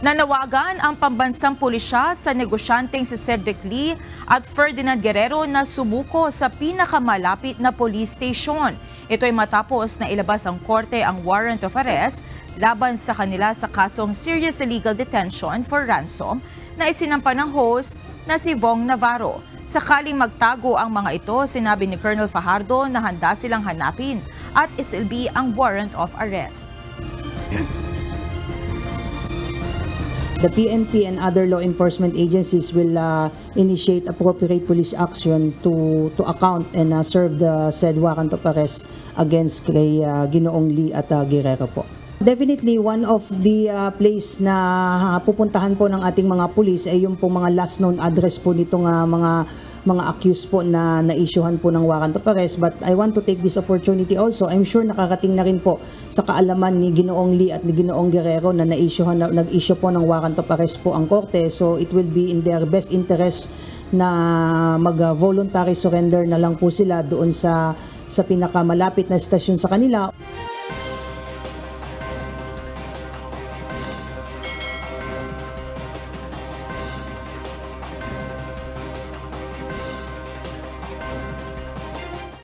Nanawagan ang pambansang pulisya sa negosyanteng si Cedric Lee at Ferdinand Guerrero na sumuko sa pinakamalapit na police station. Ito ay matapos na ilabas ang korte ang warrant of arrest laban sa kanila sa kasong serious illegal detention for ransom na isinampa ng host na si Vong Navarro. Sakaling magtago ang mga ito, sinabi ni Colonel Fajardo na handa silang hanapin at isilbi ang warrant of arrest. The PNP and other law enforcement agencies will initiate appropriate police action to account and serve the said warrant of arrest against kay Ginoong Lee at Guerrero po. Definitely, one of the place na pupuntahan po ng ating mga pulis ay yung po mga last known address po nitong mga accused po na na-issuehan po ng warrant of arrest. But I want to take this opportunity also. I'm sure nakarating na rin po sa kaalaman ni Ginoong Lee at ni Ginoong Guerrero na nag-issue po ng warrant of arrest po ang korte. So it will be in their best interest na mag-voluntary surrender na lang po sila doon sa pinakamalapit na stasyon sa kanila.